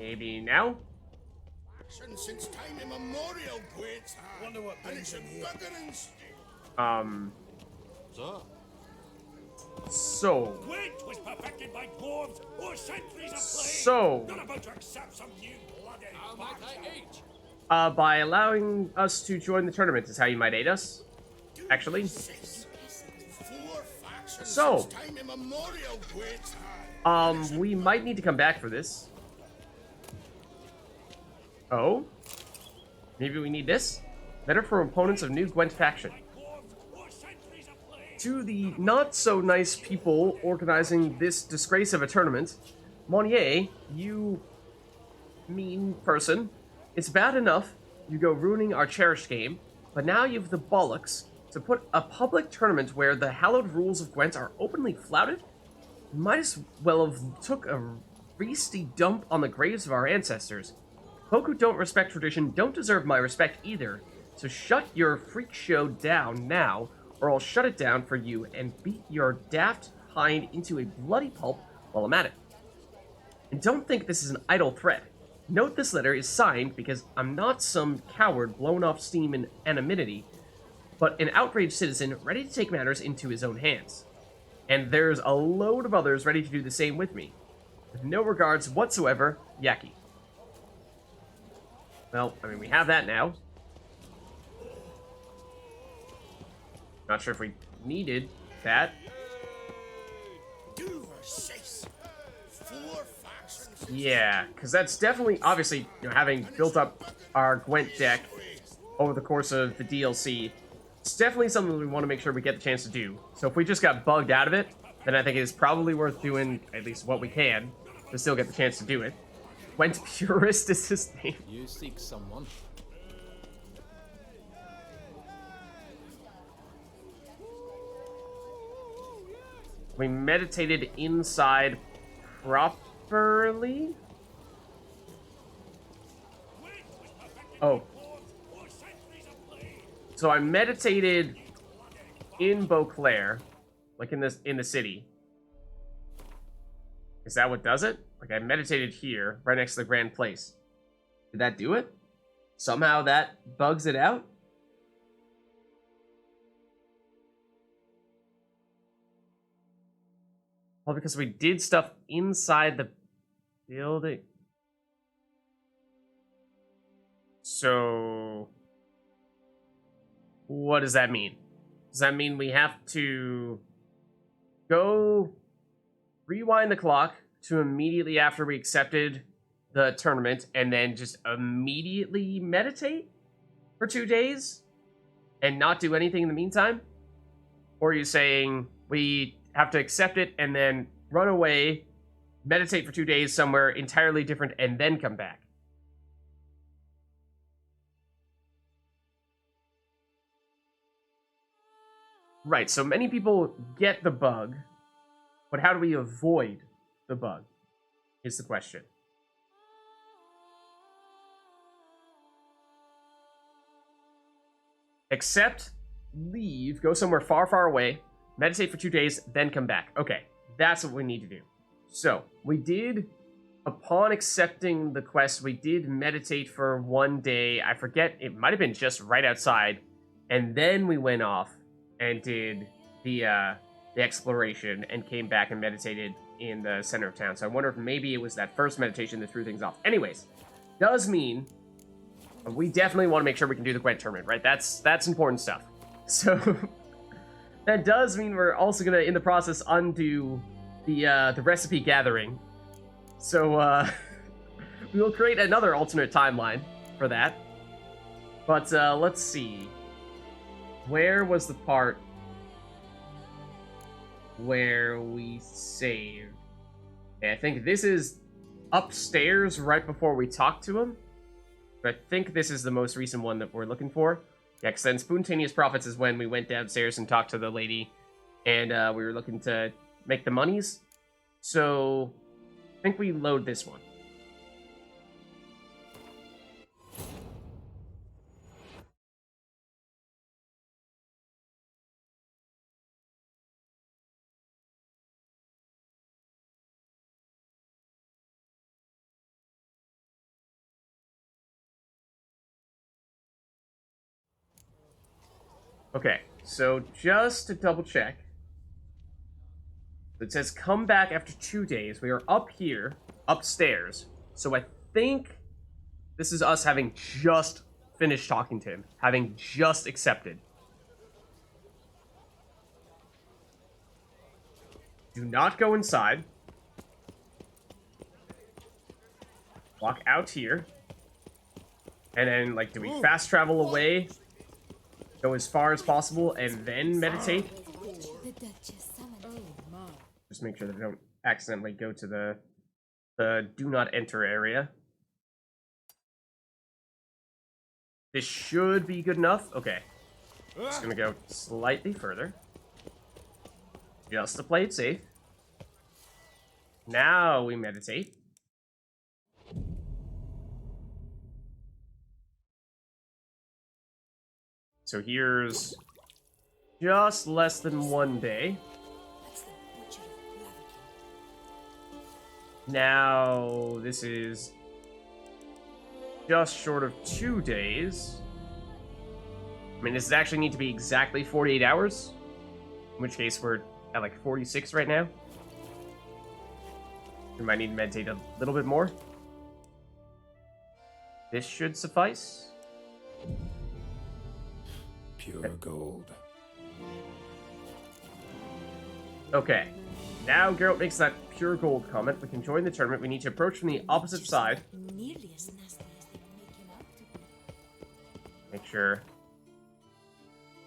Maybe now? Action since time immemorial, GWENT. Wonder what brings him here. So. GWENT was perfected by dwarves or centuries of play. So. Not about to accept some new blooded By allowing us to join the tournament is how you might aid us. Actually. So. We might need to come back for this. Oh? Maybe we need this? Better for opponents of new GWENT faction. To the not-so-nice people organizing this disgrace of a tournament, Monnier, you mean person, it's bad enough you go ruining our cherished game, but now you've the bollocks to put a public tournament where the hallowed rules of GWENT are openly flouted? You might as well have took a beastly dump on the graves of our ancestors. Folk who don't respect tradition don't deserve my respect either, so shut your freak show down now, or I'll shut it down for you and beat your daft hind into a bloody pulp while I'm at it. And don't think this is an idle threat. Note this letter is signed because I'm not some coward blown off steam in anonymity, but an outraged citizen ready to take matters into his own hands. And there's a load of others ready to do the same with me. With no regards whatsoever, Yaki. Well, I mean, we have that now. Not sure if we needed that. Yeah, because that's definitely, obviously, you know, having built up our Gwent deck over the course of the DLC, it's definitely something we want to make sure we get the chance to do. So if we just got bugged out of it, then I think it is probably worth doing at least what we can to still get the chance to do it. Gwent Purist is his name. You seek someone. We meditated inside properly? Oh. So I meditated in Beauclair, like in the city. Is that what does it? Like I meditated here, right next to the Grand Place. Did that do it? Somehow that bugs it out? Well, because we did stuff inside the building. So, what does that mean? Does that mean we have to go rewind the clock to immediately after we accepted the tournament and then just immediately meditate for 2 days and not do anything in the meantime? Or are you saying we have to accept it and then run away, meditate for 2 days somewhere entirely different, and then come back? Right, so many people get the bug, but how do we avoid the bug, is the question. Accept, leave, go somewhere far, far away, meditate for 2 days, then come back. Okay, that's what we need to do. So, we did, upon accepting the quest, we did meditate for 1 day. I forget, it might have been just right outside. And then we went off and did the exploration and came back and meditated in the center of town. So I wonder if maybe it was that first meditation that threw things off. Anyways, does mean we definitely want to make sure we can do the Gwent tournament, right? That's important stuff. So that does mean we're also gonna, in the process, undo the recipe gathering. So we will create another alternate timeline for that. But let's see. Where was the part where we saved? Okay, I think this is upstairs right before we talk to him. But I think this is the most recent one that we're looking for. Yeah, because then Spontaneous Profits is when we went downstairs and talked to the lady, and we were looking to make the monies. So I think we load this one. Okay, so just to double check, it says come back after 2 days. We are up here, upstairs. So I think this is us having just finished talking to him, having just accepted. Do not go inside. Walk out here. And then, like, do we fast travel away? Go as far as possible and then meditate? Just make sure that we don't accidentally go to the do not enter area. This should be good enough. Okay. Just gonna go slightly further. Just to play it safe. Now we meditate. So here's just less than 1 day. Now this is just short of 2 days. I mean, does it actually need to be exactly 48 hours? In which case we're at like 46 right now. We might need to meditate a little bit more. This should suffice. Pure gold. Okay. Now Geralt makes that pure gold comment. We can join the tournament. We need to approach from the opposite side. Make sure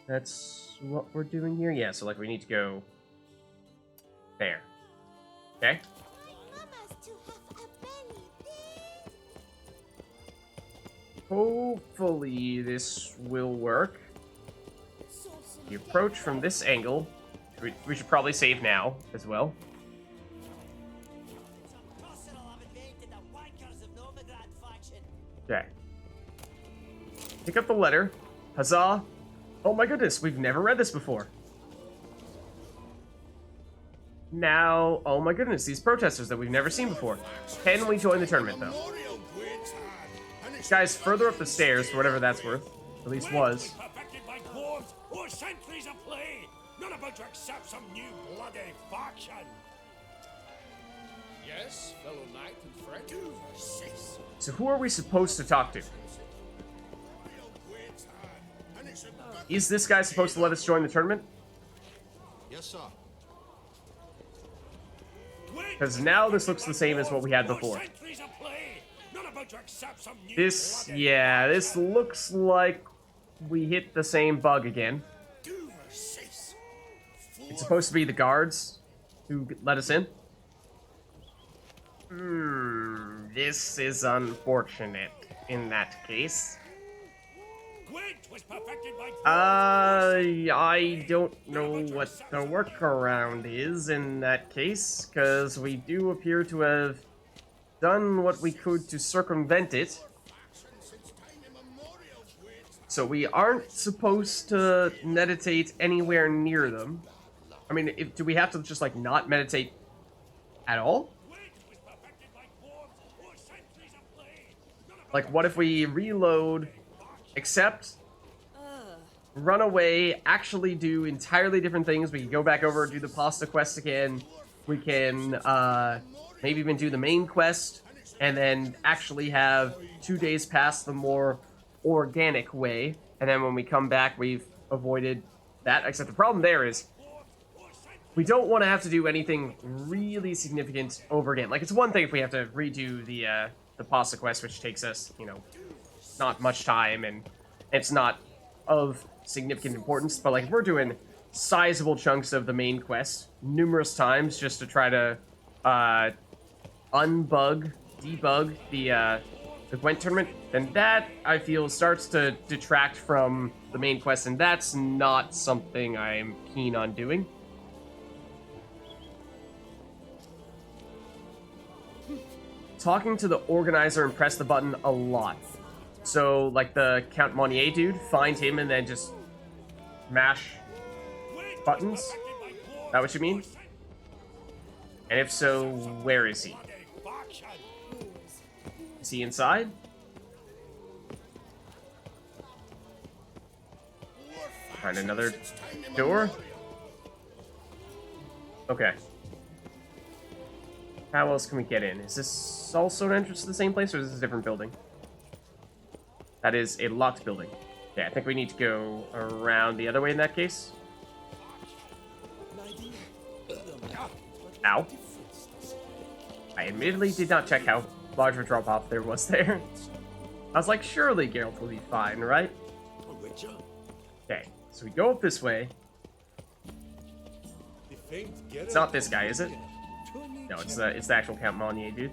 that's what we're doing here. Yeah, so like we need to go there. Okay? Hopefully this will work. The approach from this angle. We should probably save now as well. Okay. Pick up the letter. Huzzah. Oh my goodness, we've never read this before. Now, oh my goodness, these protesters that we've never seen before. Can we join the tournament, though? Guys, further up the stairs, for whatever that's worth. At least was. Perfected by dwarves or centuries of play. Not about to accept some new bloody faction. Yes, fellow knight and friend. So who are we supposed to talk to? Is this guy supposed to let us join the tournament? Yes, sir. Because now this looks the same as what we had before. This, yeah, this looks like we hit the same bug again. It's supposed to be the guards who let us in. This is unfortunate in that case. GWENT was perfected by I don't know what the workaround is in that case, because we do appear to have done what we could to circumvent it. So we aren't supposed to meditate anywhere near them. I mean, do we have to just, like, not meditate at all? Like, what if we reload, accept, run away, actually do entirely different things? We can go back over and do the pasta quest again. We can, maybe even do the main quest, and then actually have 2 days pass the more organic way. And then when we come back, we've avoided that. Except the problem there is, we don't want to have to do anything really significant over again. Like, it's one thing if we have to redo the pasta quest, which takes us, you know, not much time, and it's not of significant importance. But, like, if we're doing sizable chunks of the main quest numerous times just to try to debug the GWENT tournament, then that, I feel, starts to detract from the main quest, and that's not something I'm keen on doing. Talking to the organizer and press the button a lot. So, like the Count Monnier dude, find him and then just mash buttons? Is that what you mean? And if so, where is he? Is he inside? Find another door. Okay. How else can we get in? Is this also an entrance to the same place, or is this a different building? That is a locked building. Okay, I think we need to go around the other way in that case. Ow. I admittedly did not check how large of a drop-off there was there. I was like, surely Geralt will be fine, right? Okay, so we go up this way. It's not this guy, is it? No, it's the actual Count Monnier dude.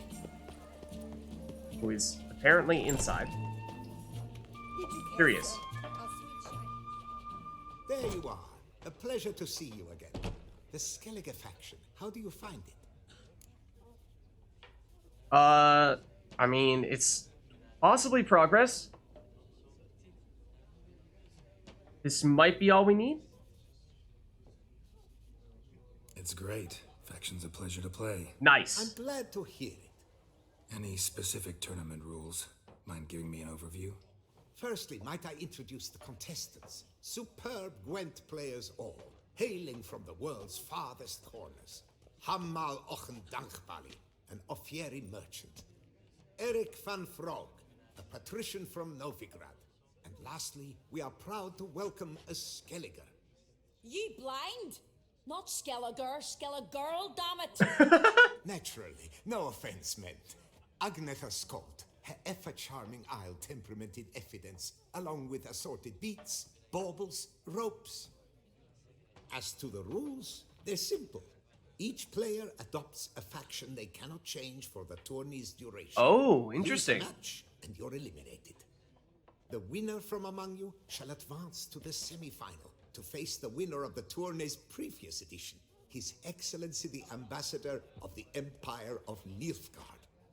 Who is apparently inside. Here he is. There you are. A pleasure to see you again. The Skellige faction, how do you find it? I mean, it's possibly progress. This might be all we need. It's great. Faction's a pleasure to play. Nice. I'm glad to hear it. Any specific tournament rules? Mind giving me an overview? Firstly, might I introduce the contestants? Superb Gwent players all, hailing from the world's farthest corners. Hammal Ochen Dankbali, an Offieri merchant. Eric van Frog, a patrician from Novigrad. And lastly, we are proud to welcome a Skelliger. You blind? Not Skelliger, Skelligirl, damn it! Naturally, no offense meant. Agnetha Skolt, her ever-charming Isle temperamented evidence, along with assorted beats, baubles, ropes. As to the rules, they're simple. Each player adopts a faction they cannot change for the tourney's duration. Oh, Lose interesting. a match, and you're eliminated. The winner from among you shall advance to the semi-final to face the winner of the tourney's previous edition, His Excellency the Ambassador of the Empire of Nilfgaard.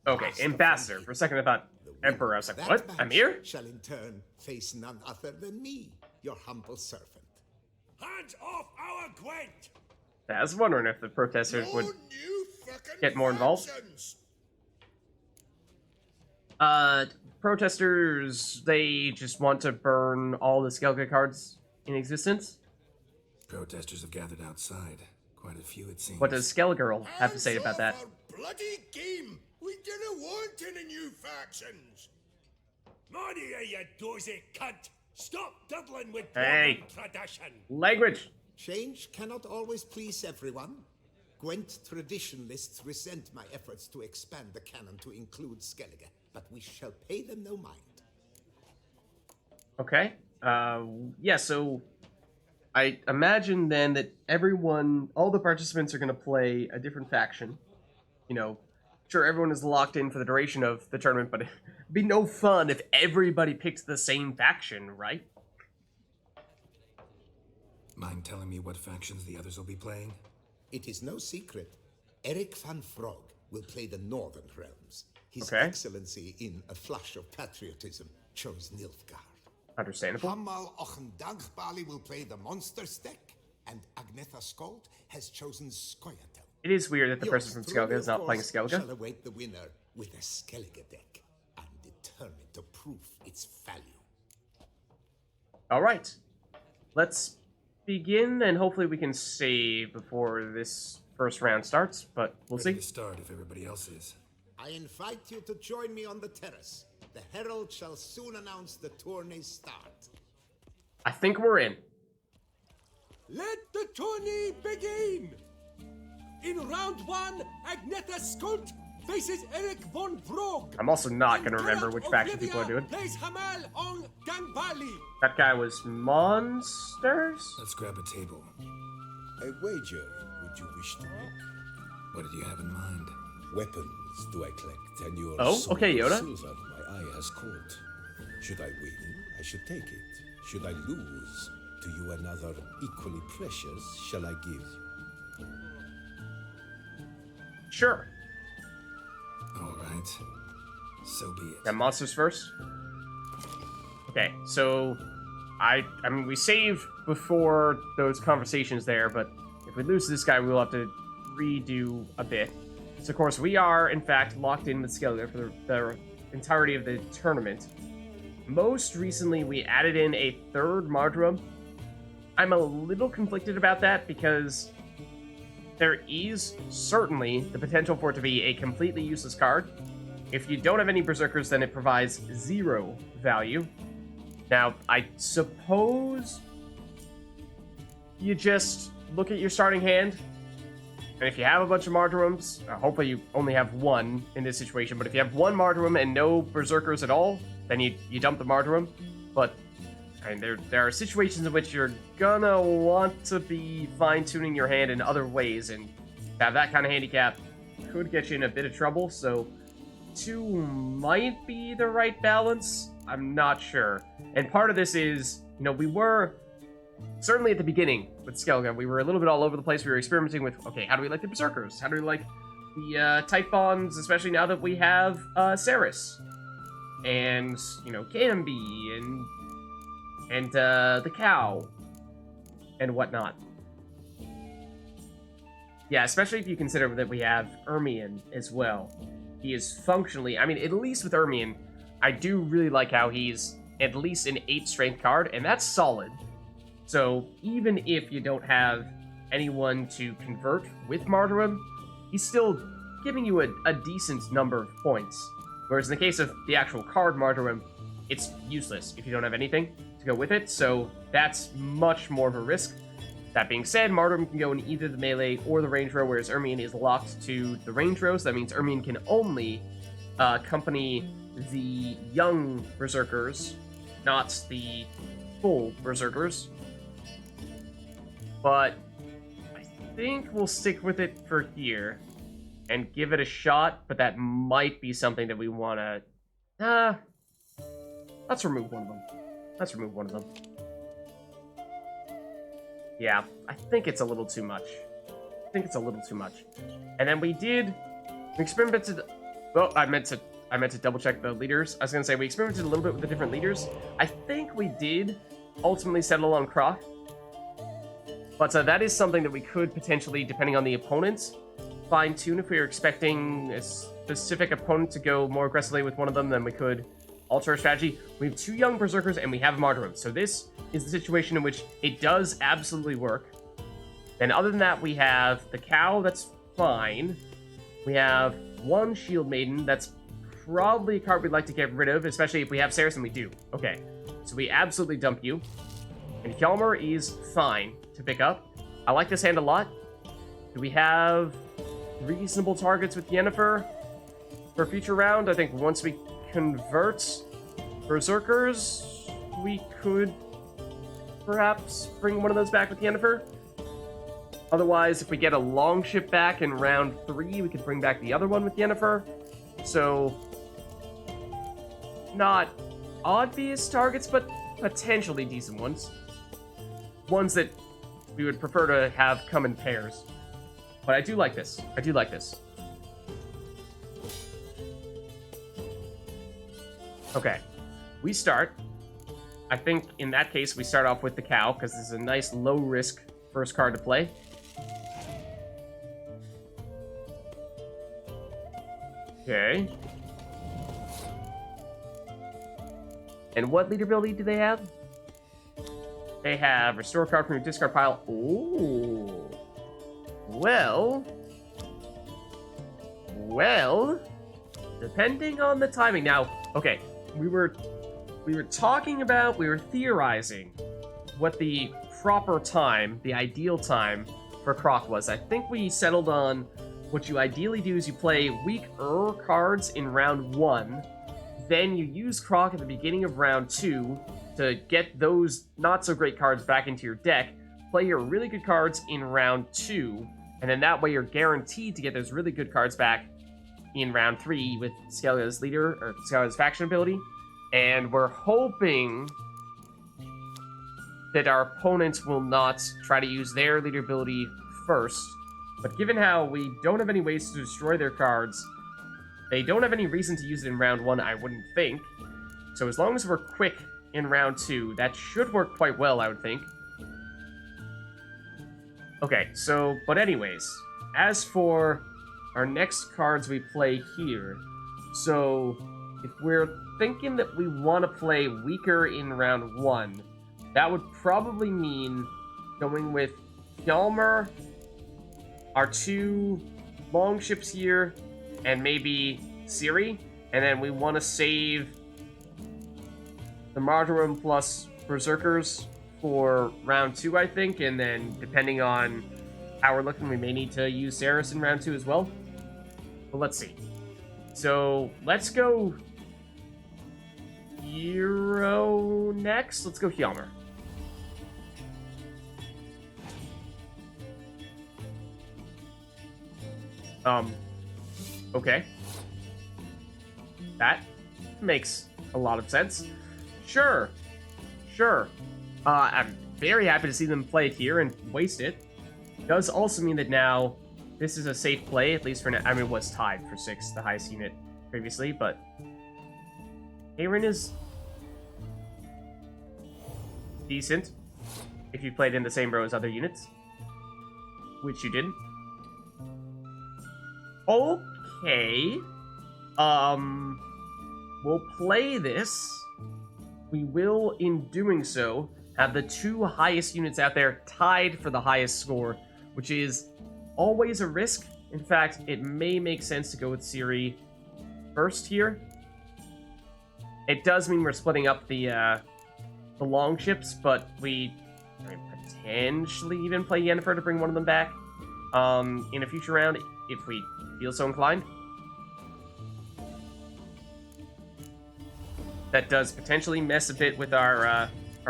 Okay, Master Ambassador. from For a second I thought the winner Emperor. I was of like, that what? match I'm here? Shall in turn face none other than me, your humble servant. Hands off our Gwent! I was wondering if the protesters would new fucking get more involved. factions. Protesters, they just want to burn all the Skellige cards in existence? Protesters have gathered outside. Quite a few, it seems. What does Skellige have to say about that? Hands off our bloody game! We didn't want any new factions! Money, you dozy cunt! Stop diddling with Hey. Dwarven tradition! Language! Change cannot always please everyone. Gwent traditionalists resent my efforts to expand the canon to include Skellige, but we shall pay them no mind. Okay. Yeah, so I imagine then that everyone, all the participants are going to play a different faction. You know, sure, everyone is locked in for the duration of the tournament, but it'd be no fun if everybody picked the same faction, right? Mind telling me what factions the others will be playing? It is no secret. Eric van Frog will play the Northern Realms. His Okay. Excellency, in a flush of patriotism, chose Nilfgaard. Understandable. Hammal Ochen Dankbali will play the Monsters deck, and Agnetha Skolt has chosen Skoyatel. It is weird that the Yours person from truly, Skellige is of not playing course, Skellige. shall await the winner with a Skellige deck. I'm determined to prove its value. All right. Let's begin, and hopefully we can save before this first round starts, but we'll Ready see. to start if everybody else is. I invite you to join me on the terrace. The herald shall soon announce the tourney's start. I think we're in. Let the tourney begin! In round one, Agnetha Skolt faces Eric von Brog. I'm also not going to remember which faction people are doing. Plays Hamal on Gangbali. That guy was monsters? Let's grab a table. A wager, would you wish to make? What did you have in mind? Weapons do I collect, and your Oh, soul okay, Yoda. silver my eye has caught. Should I win, I should take it. Should I lose, to you another equally precious shall I give. Sure. All right. So be it. Got monsters first? Okay, so I mean, we saved before those conversations there, but if we lose this guy, we will have to redo a bit. So, of course, we are, in fact, locked in with Skellige for the entirety of the tournament. Most recently, we added in a third Mardrum I'm a little conflicted about that because there is certainly the potential for it to be a completely useless card. If you don't have any Berserkers, then it provides 0 value. Now, I suppose you just look at your starting hand, and if you have a bunch of Martyrums, hopefully you only have one in this situation, but if you have one Martyrum and no Berserkers at all, then you dump the Martyrum. But I mean, there are situations in which you're gonna want to be fine-tuning your hand in other ways, and to have that kind of handicap could get you in a bit of trouble, so 2 might be the right balance. I'm not sure. And part of this is, you know, we were, certainly at the beginning with Skellige, we were a little bit all over the place. We were experimenting with, okay, how do we like the Berserkers? How do we like the Type Bonds, especially now that we have Ceres? And, you know, Gambi, and the Cow, and whatnot. Yeah, especially if you consider that we have Ermion as well. He is functionally, I mean, at least with Ermion, I do really like how he's at least an 8 strength card, and that's solid. So even if you don't have anyone to convert with Martyrum, he's still giving you a decent number of points. Whereas in the case of the actual card Martyrum, it's useless if you don't have anything to go with it, so that's much more of a risk. That being said, Martyrum can go in either the melee or the range row, whereas Ermion is locked to the range row, so that means Ermion can only accompany the young Berserkers, not the full Berserkers. But I think we'll stick with it for here and give it a shot, but that might be something that we want to... let's remove one of them. Let's remove one of them. Yeah, I think it's a little too much. And then we experimented... Well, I meant to double check the leaders. I was going to say, we experimented a little bit with the different leaders. I think we did ultimately settle on Croc. But that is something that we could potentially, depending on the opponent, fine-tune. If we were expecting a specific opponent to go more aggressively with one of them, then we could alter our strategy. We have 2 young Berserkers, and we have Martyrum. So this is the situation in which it does absolutely work. Then other than that, we have the Cow, that's fine. We have 1 Shield Maiden, that's probably a card we'd like to get rid of, especially if we have Ceres, and we do. Okay, so we absolutely dump you. And Hjalmar is fine to pick up. I like this hand a lot. Do we have reasonable targets with Yennefer for a future round? I think once we convert Berserkers, we could perhaps bring one of those back with Yennefer. Otherwise, if we get a Longship back in round 3, we could bring back the other one with Yennefer. So, not obvious targets, but potentially decent ones. Ones that we would prefer to have come in pairs. But I do like this. Okay. We start. I think in that case we start off with the Cow, because this is a nice low-risk first card to play. Okay. And what leader ability do they have? They have restore card from your discard pile. Ooh. Well, depending on the timing. Now, okay, we were theorizing what the proper time, the ideal time for Croc was. I think we settled on what you ideally do is you play weaker cards in round 1, then you use Croc at the beginning of round 2 to get those not-so-great cards back into your deck, play your really good cards in round 2, and then that way you're guaranteed to get those really good cards back in round 3 with Skellige's leader, or Skellige's faction ability. And we're hoping that our opponents will not try to use their leader ability first. But given how we don't have any ways to destroy their cards, they don't have any reason to use it in round 1, I wouldn't think. So as long as we're quick in round 2, that should work quite well, I would think. Okay, so, but anyways, as for our next cards we play here, so if we're thinking that we want to play weaker in round 1, that would probably mean going with Hjalmar, our 2 long ships here, and maybe Ciri. And then we want to save the Martyrum plus Berserkers for round 2, I think. And then depending on how we're looking, we may need to use Saris in round 2 as well. But let's see. So let's go Hero next. Let's go Hjalmar. Okay. That makes a lot of sense. Sure. I'm very happy to see them play it here and waste it. Does also mean that now this is a safe play, at least for now. I mean, it was tied for 6th, the highest unit previously, but Aaron is decent if you played in the same row as other units, which you didn't. Okay. We'll play this. We will, in doing so, have the 2 highest units out there tied for the highest score, which is always a risk. In fact, it may make sense to go with Ciri first here. It does mean we're splitting up the long ships, but we potentially even play Yennefer to bring one of them back in a future round if we feel so inclined. That does potentially mess a bit with our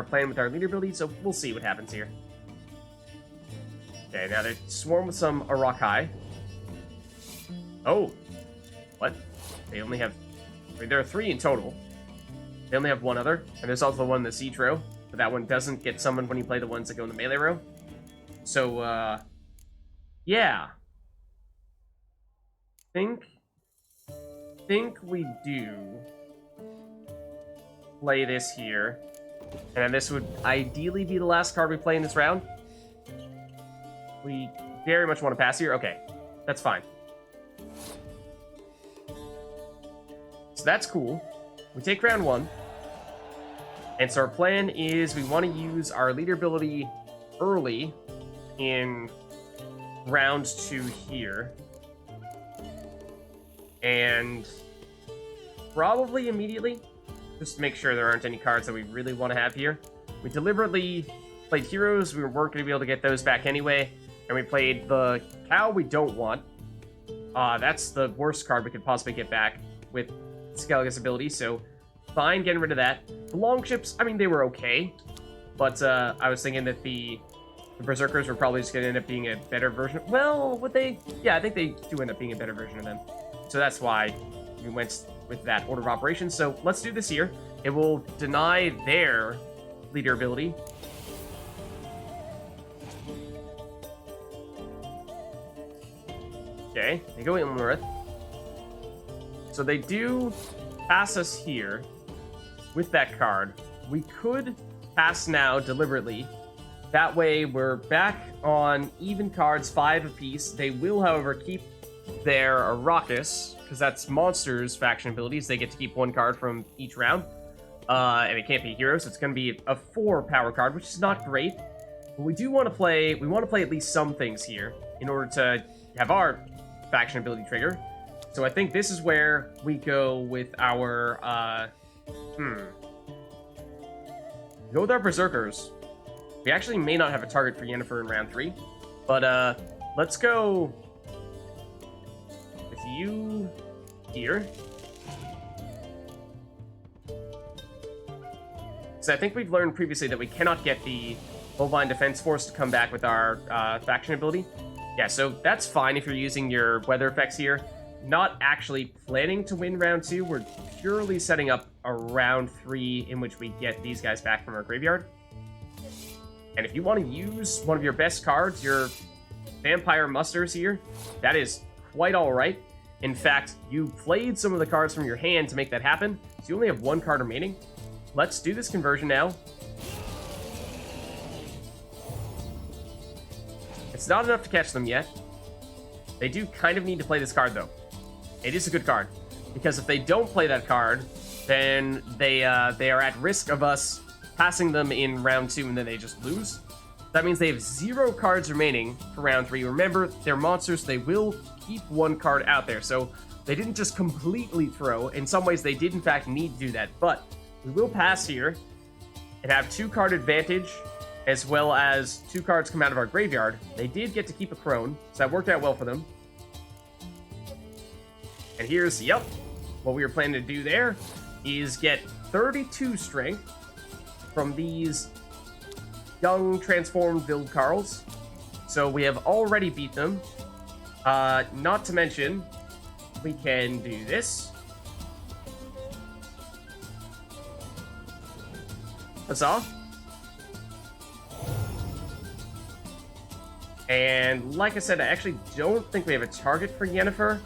plan with our leader ability, so we'll see what happens here. Okay, now they swarm with some Arakai. Oh, what? They only have... I mean, there are 3 in total. They only have 1 other, and there's also one in the siege row, but that one doesn't get summoned when you play the ones that go in the melee row. So, yeah. Think we do play this here, and then this would ideally be the last card we play in this round. We very much want to pass here. Okay, that's fine. So that's cool. We take round 1. And so our plan is we want to use our leader ability early in round 2 here. And probably immediately, just to make sure there aren't any cards that we really want to have here. We deliberately played heroes. We weren't going to be able to get those back anyway. And we played the cow we don't want. That's the worst card we could possibly get back with Skellig's ability, so fine getting rid of that. The long ships, I mean, they were okay, but I was thinking that the Berserkers were probably just going to end up being a better version. Well, would they? Yeah, I think they do end up being a better version of them. So that's why we went with that order of operations. So let's do this here. It will deny their leader ability. Okay, they go in north. So they do pass us here with that card. We could pass now deliberately. That way we're back on even cards, 5 apiece. They will, however, keep their Arrakis, because that's monsters faction abilities. They get to keep 1 card from each round. And it can't be a hero, so it's going to be a 4 power card, which is not great. But we do want to play, at least some things here in order to have our faction ability trigger. So I think this is where we go with our, go with our Berserkers. We actually may not have a target for Yennefer in round 3, but let's go with you here. So I think we've learned previously that we cannot get the Bovine Defense Force to come back with our faction ability. Yeah, so that's fine if you're using your weather effects here. Not actually planning to win round 2. We're purely setting up a round 3 in which we get these guys back from our graveyard. And if you want to use one of your best cards, your Vampire Musters here, that is quite alright. In fact, you played some of the cards from your hand to make that happen, so you only have 1 card remaining. Let's do this conversion now. It's not enough to catch them yet. They do kind of need to play this card, though. It is a good card, because if they don't play that card, then they are at risk of us passing them in round 2, and then they just lose. That means they have 0 cards remaining for round 3. Remember, they're monsters. They will keep 1 card out there. So they didn't just completely throw. In some ways, they did, in fact, need to do that. But we will pass here and have 2-card advantage, as well as 2 cards come out of our graveyard. They did get to keep a Crone, so that worked out well for them. And here's, yep, what we were planning to do there is get 32 strength from these young transformed Vildkarls. So we have already beat them. Not to mention, we can do this. Huzzah. And like I said, I actually don't think we have a target for Yennefer,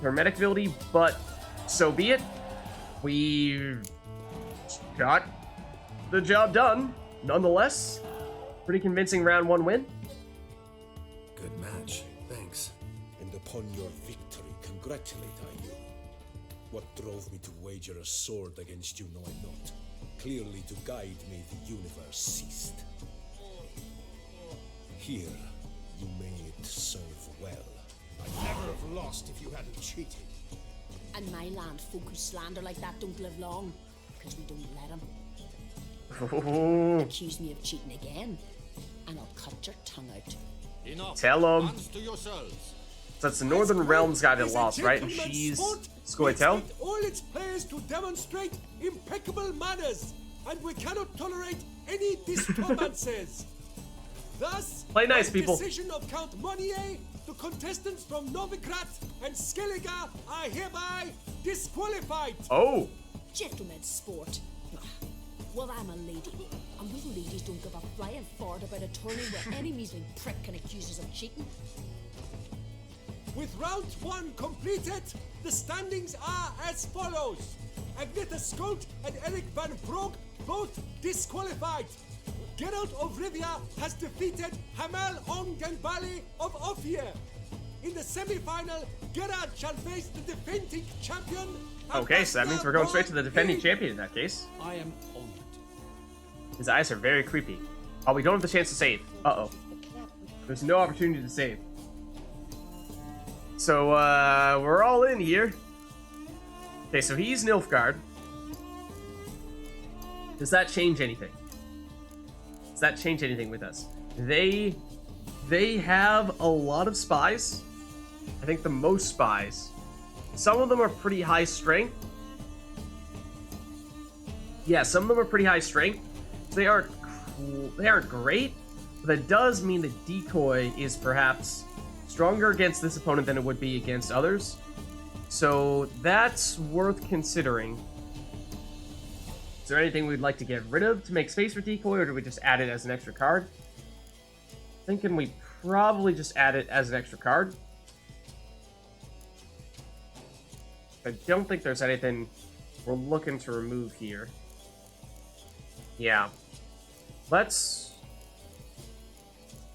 Hermetic ability, but so be it. We got the job done, nonetheless. Pretty convincing round 1 win. Good match, thanks. And upon your victory, congratulate I you. What drove me to wager a sword against you know I not. Clearly to guide me the universe ceased. Here, you made it serve well. I'd never have lost if you hadn't cheated. And my land folk who slander like that don't live long, because we don't let them. Accuse me of cheating again, and I'll cut your tongue out. Enough. Tell 'em. Hands to yourselves. So that's the Northern Realms guy that lost, right? And gentleman's she's sport. Scoia'tael. Expect all its players to demonstrate impeccable manners, and we cannot tolerate any disturbances. Thus, Play nice, by people. decision of Count Monnier, the contestants from Novigrad and Skellige are hereby disqualified. Oh, Gentlemen's sport. Well, I'm a lady, and we ladies don't give a flying fart about a tourney where any measly prick can accuse us of cheating. With round 1 completed, the standings are as follows. Agneta Scott and Eric Van Broek both disqualified. Geralt of Rivia has defeated Hamel Ongenbali of Ophir. In the semi-final, Gerard shall face the defending champion. okay, so that means we're going straight to the defending champion in that case. I am honored. His eyes are very creepy. Oh, we don't have the chance to save. Uh-oh. There's no opportunity to save. So, we're all in here. Okay, so he's Nilfgaard. Does that change anything? Does that change anything with us? They have a lot of spies. I think the most spies. Some of them are pretty high strength. Yeah, some of them are pretty high strength. They aren't great, but that does mean that Decoy is perhaps stronger against this opponent than it would be against others. So that's worth considering. Is there anything we'd like to get rid of to make space for Decoy, or do we just add it as an extra card? Thinking we probably just add it as an extra card. I don't think there's anything we're looking to remove here. Yeah. Let's...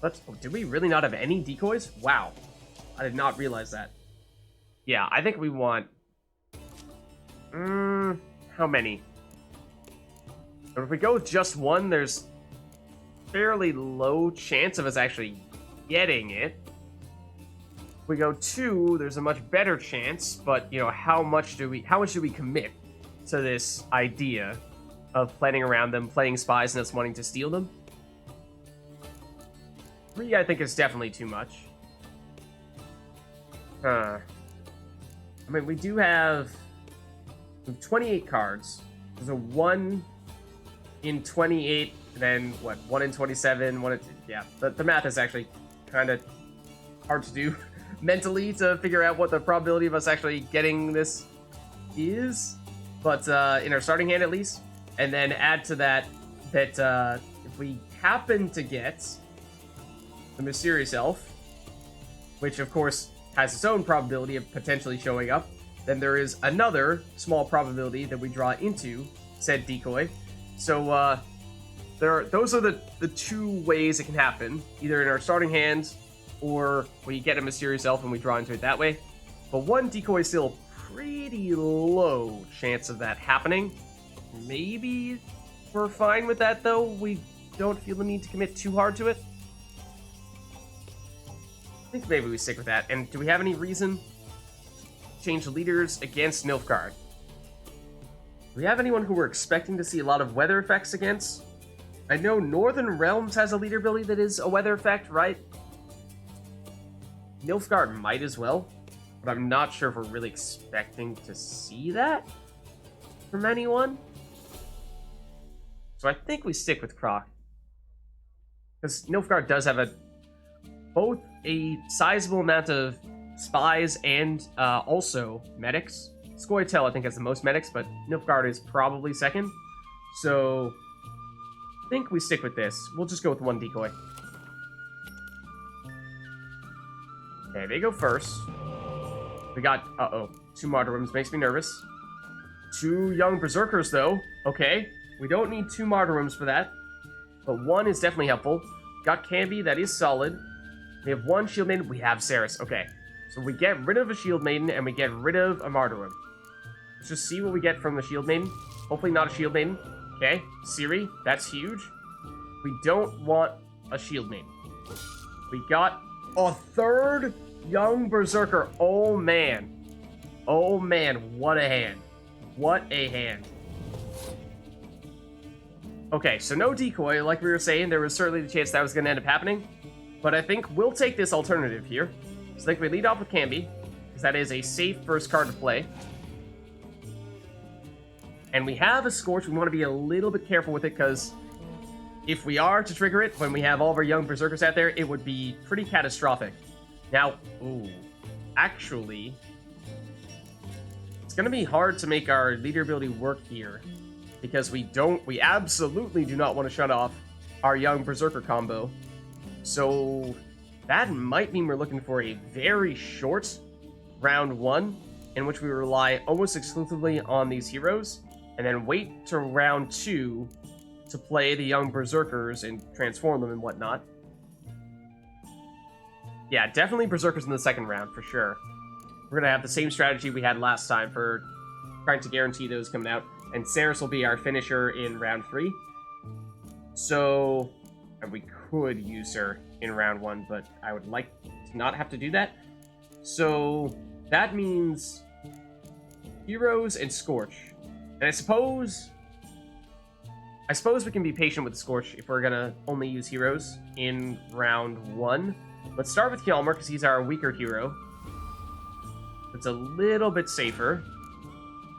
Oh, did we really not have any decoys? Wow. I did not realize that. Yeah, I think we want... how many? But if we go with just 1, there's fairly low chance of us actually getting it. If we go 2, there's a much better chance, but, you know, how much do we commit to this idea of planning around them, playing spies, and us wanting to steal them? 3, I think, is definitely too much. I mean, we have 28 cards. There's a 1 in 28, then, what, 1 in 27, 1 in... Yeah, the math is actually kind of hard to do mentally to figure out what the probability of us actually getting this is. But in our starting hand, at least. And then add to that if we happen to get the Mysterious Elf, which, of course, has its own probability of potentially showing up, then there is another small probability that we draw into said decoy. So, those are the 2 ways it can happen, either in our starting hands, or we get a Mysterious Elf and we draw into it that way. But 1 decoy is still a pretty low chance of that happening. Maybe we're fine with that, though. We don't feel the need to commit too hard to it. I think maybe we stick with that. And do we have any reason to change the leaders against Nilfgaard? Do we have anyone who we're expecting to see a lot of weather effects against? I know Northern Realms has a leader ability that is a weather effect, right? Nilfgaard might as well, but I'm not sure if we're really expecting to see that from anyone. So I think we stick with Croc. Because Nilfgaard does have both a sizable amount of spies and also medics. Scoia'tael, I think, has the most medics, but Nilfgaard is probably second. So I think we stick with this. We'll just go with one decoy. Okay, they go first. We got, two martyrdoms. Makes me nervous. 2 young berserkers, though. Okay, we don't need 2 martyrdoms for that. But 1 is definitely helpful. Got Camby, that is solid. We have 1 shield maiden. We have Saris. Okay, so we get rid of a shield maiden, and we get rid of a martyrdom. Let's just see what we get from the shield maiden. Hopefully not a shield maiden. Okay, Ciri, that's huge. We don't want a shield maiden. We got a 3rd young berserker. Oh man. Oh man, what a hand. What a hand. Okay, so no decoy. Like we were saying, there was certainly the chance that was going to end up happening. But I think we'll take this alternative here. So I think we lead off with Camby, because that is a safe first card to play. And we have a Scorch. We want to be a little bit careful with it, because if we are to trigger it when we have all of our young berserkers out there, it would be pretty catastrophic. Now, actually, it's going to be hard to make our leader ability work here, because we absolutely do not want to shut off our young berserker combo. So that might mean we're looking for a very short round 1, in which we rely almost exclusively on these heroes, and then wait to round 2 to play the young berserkers and transform them and whatnot. Yeah, definitely berserkers in the second round, for sure. We're going to have the same strategy we had last time for trying to guarantee those coming out, and Saris will be our finisher in round 3. So, and we could use her in round 1, but I would like to not have to do that. So, that means heroes and Scorch. And I suppose we can be patient with the Scorch if we're gonna only use heroes in round 1. Let's start with Hjalmar, because he's our weaker hero. It's a little bit safer.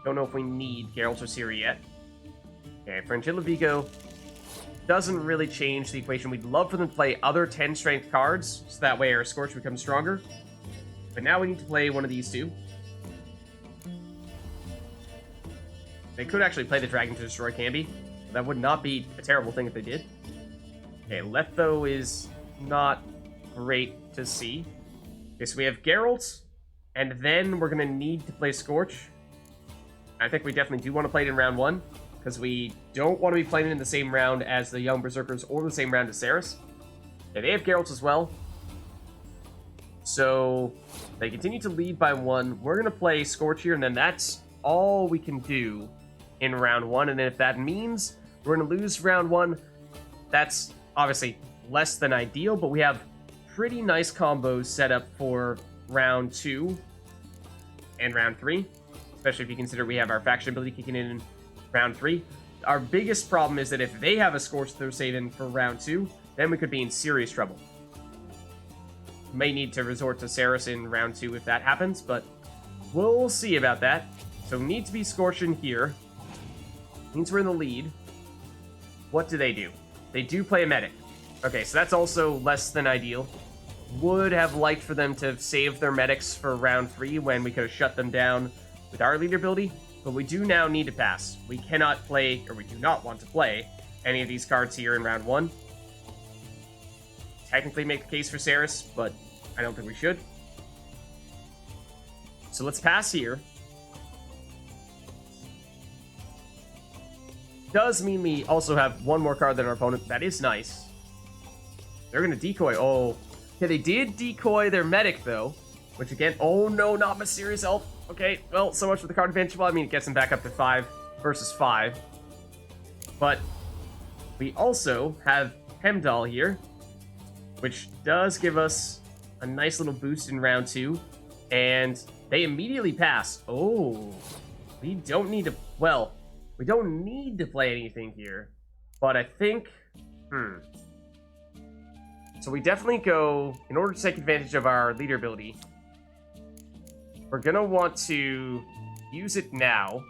Don't know if we need Geralt or Ciri yet. Okay, Frangilla Vigo doesn't really change the equation. We'd love for them to play other 10 strength cards, so that way our Scorch becomes stronger. But now we need to play one of these 2. They could actually play the dragon to destroy Camby. That would not be a terrible thing if they did. Okay, Letho is not great to see. Okay, so we have Geralt, and then we're going to need to play Scorch. I think we definitely do want to play it in round 1, because we don't want to be playing it in the same round as the young berserkers or the same round as Saris. Okay, they have Geralt as well. So they continue to lead by 1. We're going to play Scorch here, and then that's all we can do in round 1. And then if that means we're going to lose round 1, that's obviously less than ideal, but we have pretty nice combos set up for round 2 and round 3, especially if you consider we have our faction ability kicking in round 3. Our biggest problem is that if they have a Scorch they're saving for round 2, then we could be in serious trouble. We may need to resort to Saris in round 2 if that happens, but we'll see about that. So we need to be scorching here. Means we're in the lead. What do? They do play a medic. Okay, so that's also less than ideal. Would have liked for them to save their medics for round 3 when we could have shut them down with our leader ability, but we do now need to pass. We cannot play, or we do not want to play, any of these cards here in round 1. Technically make the case for Saris, but I don't think we should. So let's pass here. Does mean we also have one more card than our opponent. That is nice. They're going to decoy. Oh, okay, they did decoy their medic, though. Which, again, oh no, not Mysterious Elf. Okay, well, so much for the card advantage. Well, I mean, it gets them back up to 5 versus 5. But We also have Hemdall here, which does give us a nice little boost in round 2. And they immediately pass. Oh, we don't need to... Well, we don't need to play anything here. But I think... So we definitely go... In order to take advantage of our leader ability, we're going to want to use it now.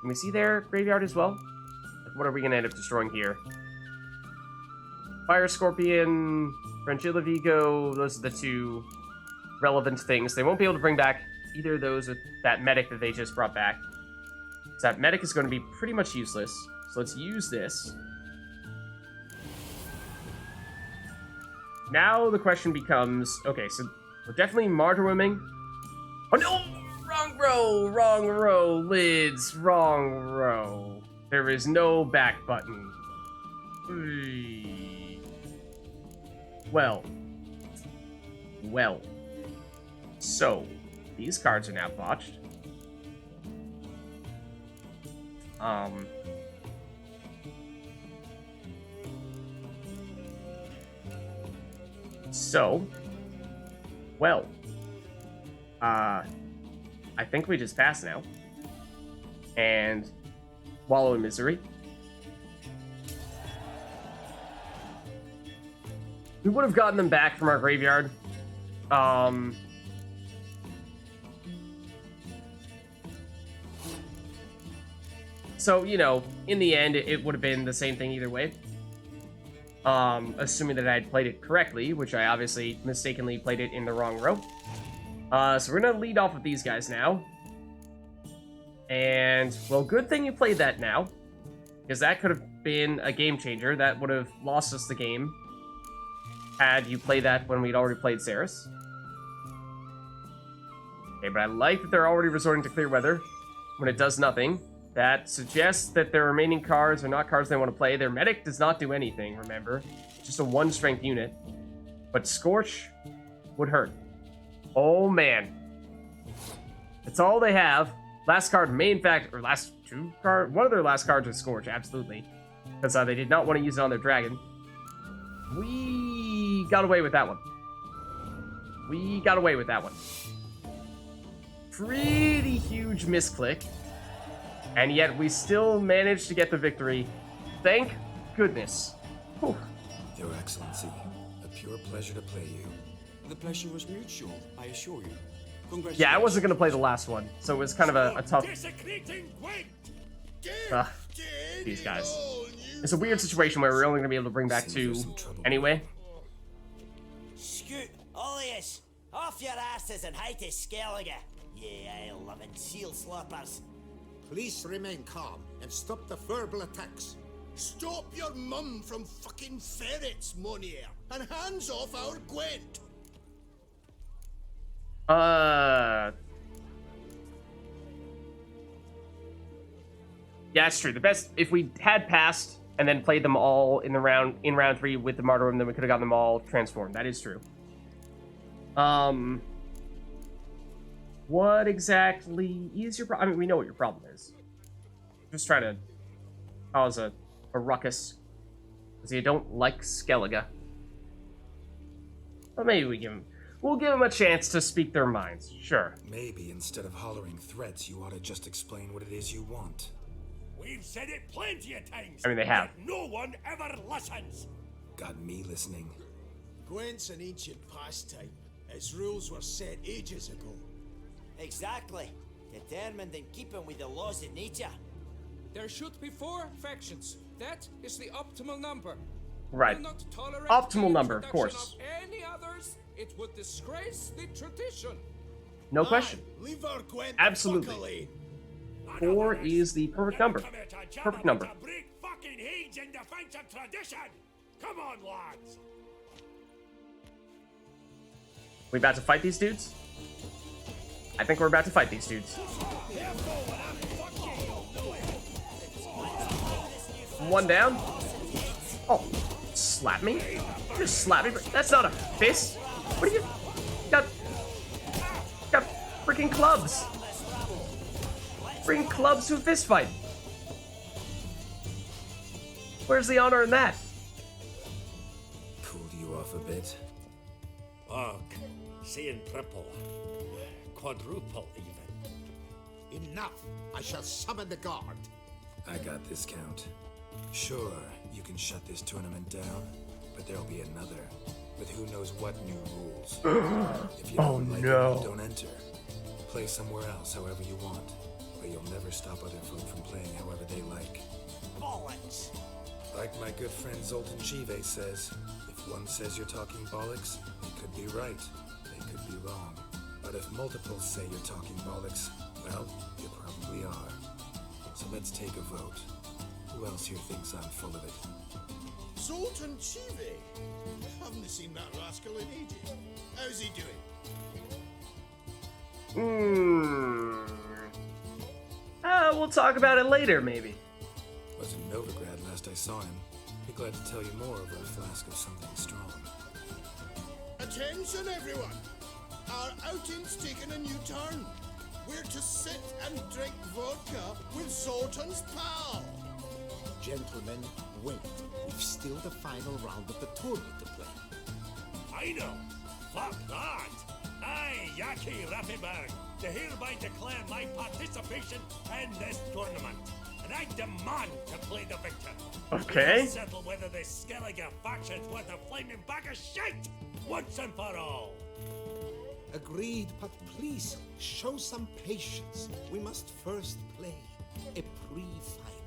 Can we see their graveyard as well? Like, what are we going to end up destroying here? Fire Scorpion, Frangilla Vigo, those are the two relevant things. They won't be able to bring back either of those with that medic that they just brought back. So that medic is going to be pretty much useless. So let's use this. Now the question becomes, okay, so we're definitely martyrwoming. Oh no! Wrong row, Lids, wrong row. There is no back button. Well. So, these cards are now botched. I think we just pass now. And wallow in misery. We would have gotten them back from our graveyard. So, you know, in the end, it would have been the same thing either way. Assuming that I had played it correctly, which I obviously mistakenly played it in the wrong row. So we're going to lead off with these guys now. And, well, good thing you played that now. Because that could have been a game changer. That would have lost us the game. Had you played that when we'd already played Saris. Okay, but I like that they're already resorting to clear weather when it does nothing. That suggests that their remaining cards are not cards they want to play. Their medic does not do anything, remember. Just a 1-strength unit. But Scorch would hurt. Oh, man. That's all they have. Last card may, in fact, or last 2 card. One of their last cards was Scorch, absolutely. Because they did not want to use it on their dragon. We got away with that one. Pretty huge misclick. And yet we still managed to get the victory. Thank goodness. Whew. Your Excellency, a pure pleasure to play you. The pleasure was mutual, I assure you. Congratulations. Yeah, I wasn't going to play the last one, so it was kind of a tough... These guys. It's a weird situation where we're only going to be able to bring back 2 anyway. Scoot, all of yous, off your asses and hide to Skellige. Yeah, loving seal sloppers. Please remain calm and stop the verbal attacks. Stop your mum from fucking ferrets, Monier, and hands off our Gwent. Yeah, it's true. The best, if we had passed and then played them all in round 3 with the martyrdom, then we could have gotten them all transformed. That is true. What exactly is your problem? I mean, we know what your problem is. Just trying to cause a ruckus. Because you don't like Skellige. Well, maybe we'll give them a chance to speak their minds. Sure. Maybe instead of hollering threats, you ought to just explain what it is you want. We've said it plenty of times. I mean, they have. But no one ever listens. Got me listening. Gwent's an ancient pastime. Its rules were set ages ago. Exactly. Determined in keeping with the laws of nature. There should be 4 factions. That is the optimal number. Right. Will not tolerate Optimal the number, of introduction course. Of any others, it would disgrace the tradition. No question. Leave our Gwent Absolutely. 4 is the perfect number. Perfect number. Break fucking heads in defense of tradition. Come on, lads. We about to fight these dudes? I think we're about to fight these dudes. One down. Oh, slap me? Just slap me? That's not a fist. What are you? Got freaking clubs. Bring clubs to a fist fight. Where's the honor in that? Cooled you off a bit? Ugh, seeing triple. Quadruple, even. Enough! I shall summon the guard. I got this, Count. Sure, you can shut this tournament down, but there'll be another, with who knows what new rules. If you don't like it, don't enter. Play somewhere else however you want, but you'll never stop other folk from playing however they like. Bollocks! Like my good friend Zoltan Chive says, if one says you're talking bollocks, they could be right, they could be wrong. But if multiples say you're talking bollocks, well, you probably are. So let's take a vote. Who else here thinks I'm full of it? Zoltan Chive? Haven't seen that rascal in ages. How's he doing? We'll talk about it later, maybe. Was in Novigrad last I saw him. Be glad to tell you more over a flask of something strong. Attention, everyone! Our outing's taken a new turn. We're to sit and drink vodka with Zoltan's pal. Gentlemen, wait. We've still the final round of the tournament to play. I know. Fuck that. I, Yaki Rapiberg, to hereby declare my participation in this tournament. And I demand to play the victor. Okay. We'll settle whether this Skellige faction's worth a flaming bag of shit once and for all. Agreed, but please, show some patience. We must first play a pre-final.